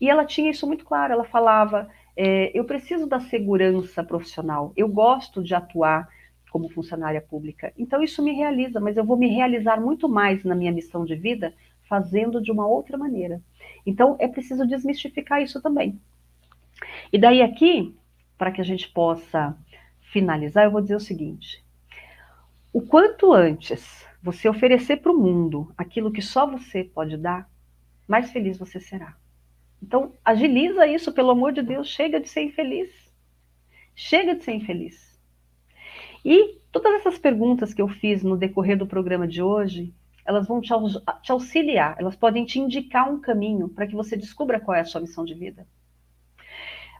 E ela tinha isso muito claro, ela falava, eu preciso da segurança profissional, eu gosto de atuar como funcionária pública, então isso me realiza, mas eu vou me realizar muito mais na minha missão de vida fazendo de uma outra maneira. Então é preciso desmistificar isso também. E daí aqui, para que a gente possa finalizar, eu vou dizer o seguinte, o quanto antes você oferecer para o mundo aquilo que só você pode dar, mais feliz você será. Então, agiliza isso, pelo amor de Deus, chega de ser infeliz. Chega de ser infeliz. E todas essas perguntas que eu fiz no decorrer do programa de hoje, elas vão te auxiliar, elas podem te indicar um caminho para que você descubra qual é a sua missão de vida.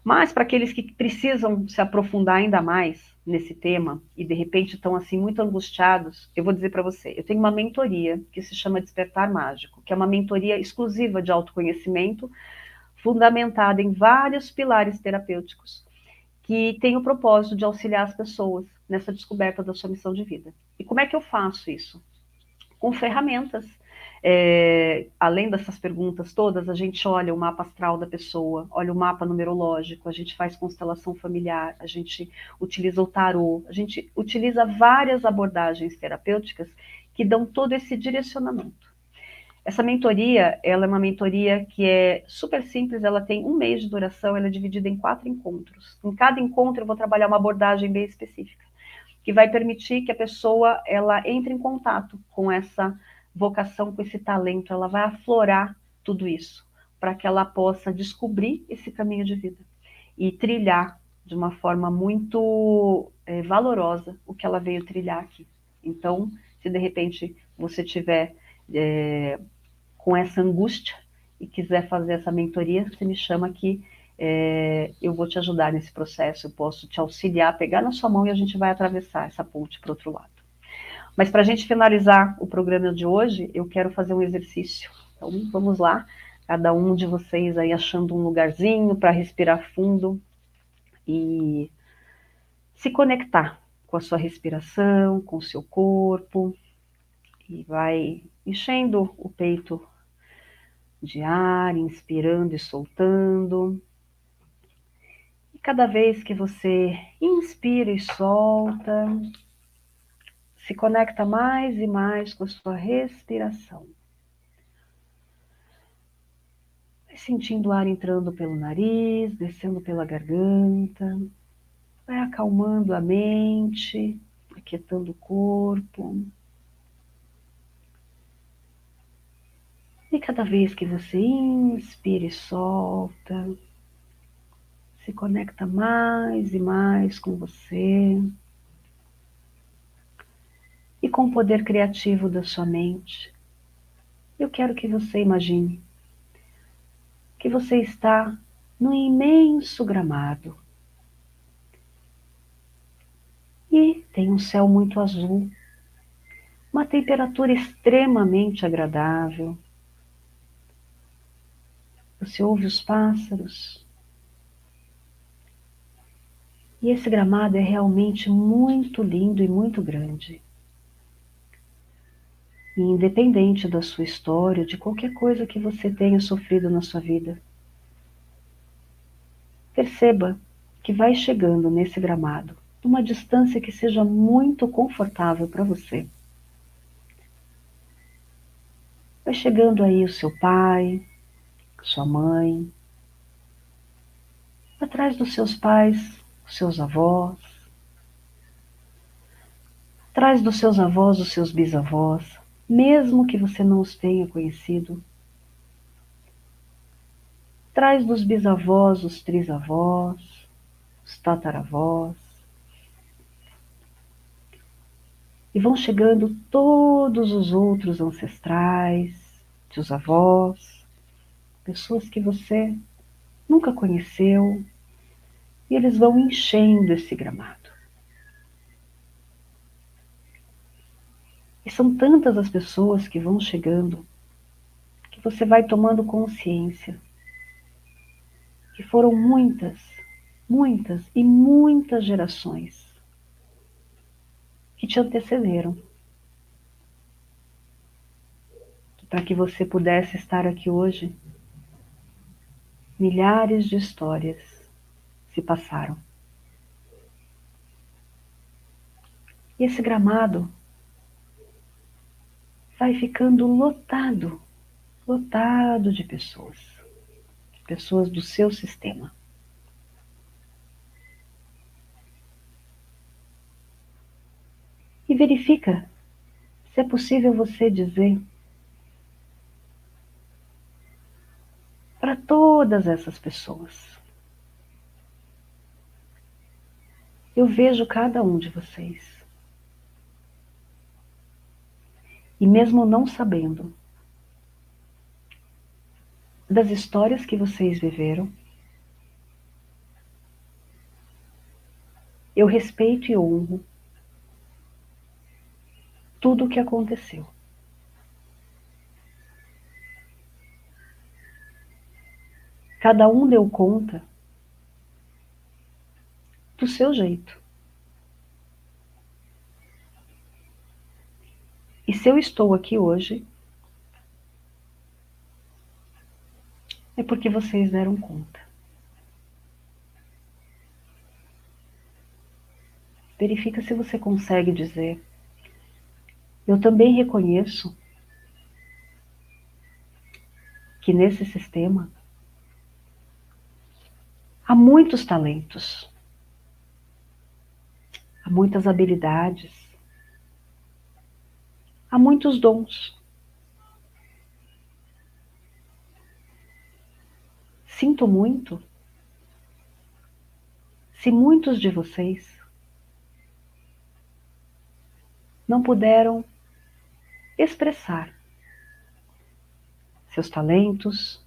Mas para aqueles que precisam se aprofundar ainda mais nesse tema e de repente estão assim muito angustiados, eu vou dizer para você, eu tenho uma mentoria que se chama Despertar Mágico, que é uma mentoria exclusiva de autoconhecimento, fundamentada em vários pilares terapêuticos, que tem o propósito de auxiliar as pessoas nessa descoberta da sua missão de vida. E como é que eu faço isso? Com ferramentas. Além dessas perguntas todas, a gente olha o mapa astral da pessoa, olha o mapa numerológico, a gente faz constelação familiar, a gente utiliza o tarô, a gente utiliza várias abordagens terapêuticas que dão todo esse direcionamento. Essa mentoria, ela é uma mentoria que é super simples, ela tem 1 mês de duração, ela é dividida em 4 encontros. Em cada encontro eu vou trabalhar uma abordagem bem específica, que vai permitir que a pessoa ela entre em contato com essa vocação, com esse talento, ela vai aflorar tudo isso, para que ela possa descobrir esse caminho de vida e trilhar de uma forma muito valorosa o que ela veio trilhar aqui. Então, se de repente você tiver com essa angústia e quiser fazer essa mentoria, você me chama aqui, eu vou te ajudar nesse processo, eu posso te auxiliar, pegar na sua mão e a gente vai atravessar essa ponte para o outro lado. Mas para a gente finalizar o programa de hoje, eu quero fazer um exercício. Então vamos lá, cada um de vocês aí achando um lugarzinho para respirar fundo. e se conectar com a sua respiração, com o seu corpo, e vai enchendo o peito de ar, inspirando e soltando. E cada vez que você inspira e solta, se conecta mais e mais com a sua respiração. Vai sentindo o ar entrando pelo nariz, descendo pela garganta, vai acalmando a mente, aquietando o corpo. E cada vez que você inspira e solta, se conecta mais e mais com você e com o poder criativo da sua mente. Eu quero que você imagine que você está num imenso gramado e tem um céu muito azul, uma temperatura extremamente agradável. Você ouve os pássaros e esse gramado é realmente muito lindo e muito grande. E independente da sua história, de qualquer coisa que você tenha sofrido na sua vida, perceba que vai chegando nesse gramado, numa distância que seja muito confortável para você. Vai chegando aí o seu pai, sua mãe, atrás dos seus pais, os seus avós, atrás dos seus avós, os seus bisavós, mesmo que você não os tenha conhecido, atrás dos bisavós, os trisavós, os tataravós, e vão chegando todos os outros ancestrais, seus avós, pessoas que você nunca conheceu, e eles vão enchendo esse gramado. E são tantas as pessoas que vão chegando, que você vai tomando consciência, que foram muitas, muitas e muitas gerações que te antecederam, para que você pudesse estar aqui hoje. Milhares de histórias se passaram. E esse gramado vai ficando lotado, lotado de pessoas do seu sistema. E verifica se é possível você dizer para todas essas pessoas: eu vejo cada um de vocês. E mesmo não sabendo das histórias que vocês viveram, eu respeito e honro tudo o que aconteceu. Cada um deu conta do seu jeito. E se eu estou aqui hoje, é porque vocês deram conta. Verifica se você consegue dizer: eu também reconheço que nesse sistema há muitos talentos, há muitas habilidades, há muitos dons. Sinto muito se muitos de vocês não puderam expressar seus talentos,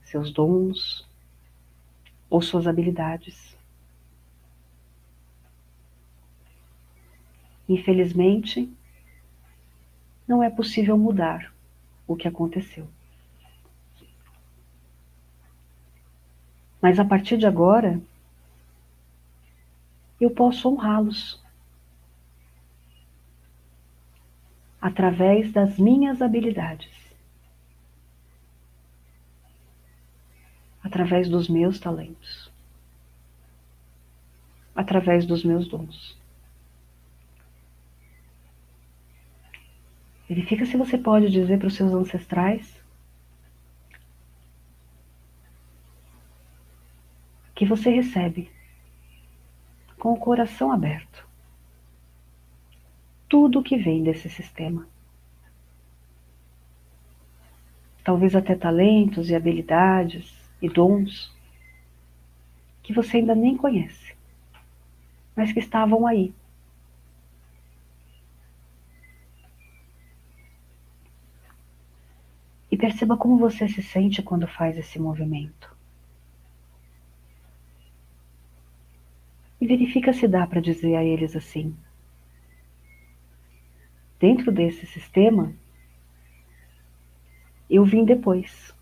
seus dons ou suas habilidades. Infelizmente, não é possível mudar o que aconteceu. Mas a partir de agora, eu posso honrá-los através das minhas habilidades, através dos meus talentos, através dos meus dons. Verifica se você pode dizer para os seus ancestrais que você recebe com o coração aberto tudo o que vem desse sistema. Talvez até talentos e habilidades e dons que você ainda nem conhece, mas que estavam aí. E perceba como você se sente quando faz esse movimento. E verifica se dá para dizer a eles assim: dentro desse sistema, eu vim depois.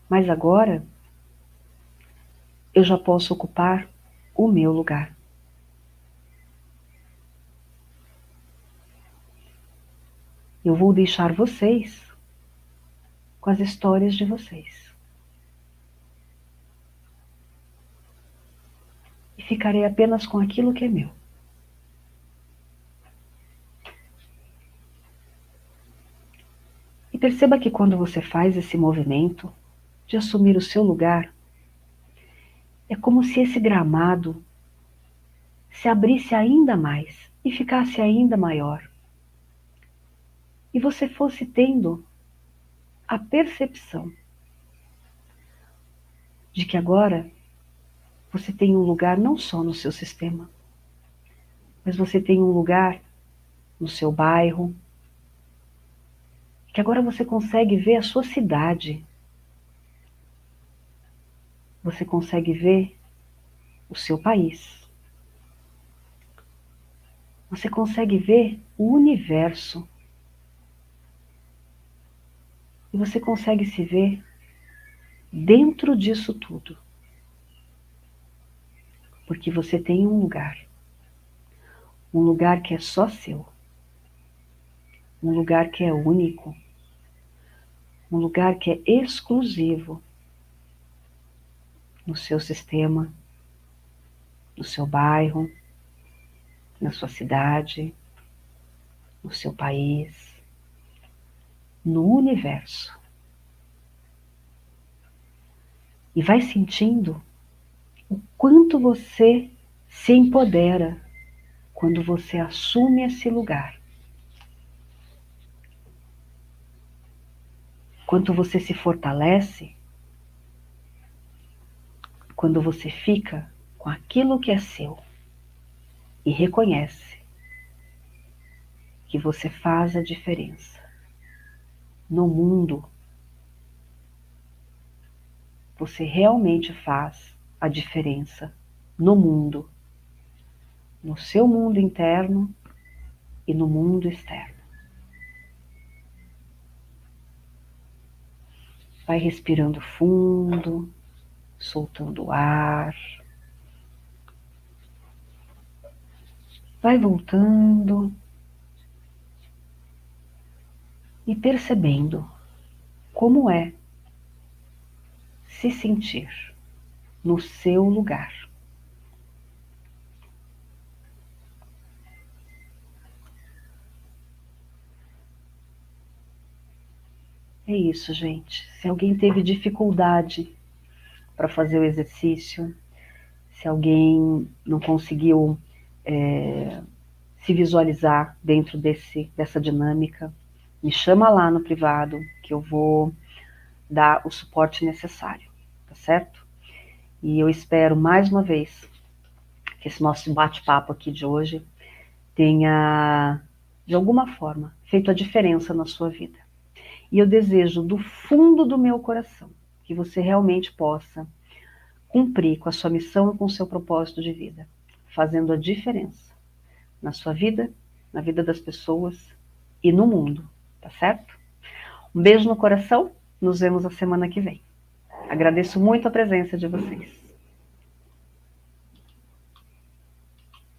Mas agora, eu já posso ocupar o meu lugar. Eu vou deixar vocês com as histórias de vocês. E ficarei apenas com aquilo que é meu. E perceba que quando você faz esse movimento de assumir o seu lugar, é como se esse gramado se abrisse ainda mais e ficasse ainda maior. E você fosse tendo a percepção de que agora você tem um lugar não só no seu sistema, mas você tem um lugar no seu bairro, que agora você consegue ver a sua cidade, você consegue ver o seu país, você consegue ver o universo, e você consegue se ver dentro disso tudo, porque você tem um lugar que é só seu, um lugar que é único, um lugar que é exclusivo no seu sistema, no seu bairro, na sua cidade, no seu país, no universo. E vai sentindo o quanto você se empodera quando você assume esse lugar. Quanto você se fortalece quando você fica com aquilo que é seu e reconhece que você faz a diferença no mundo. Você realmente faz a diferença no mundo, no seu mundo interno e no mundo externo. Vai respirando fundo, soltando o ar. Vai voltando e percebendo como é se sentir no seu lugar. É isso, gente. Se alguém teve dificuldade para fazer o exercício, se alguém não conseguiu se visualizar dentro dessa dinâmica, me chama lá no privado que eu vou dar o suporte necessário, tá certo? E eu espero mais uma vez que esse nosso bate-papo aqui de hoje tenha, de alguma forma, feito a diferença na sua vida. E eu desejo do fundo do meu coração que você realmente possa cumprir com a sua missão e com o seu propósito de vida, fazendo a diferença na sua vida, na vida das pessoas e no mundo, tá certo? Um beijo no coração, nos vemos a semana que vem. Agradeço muito a presença de vocês.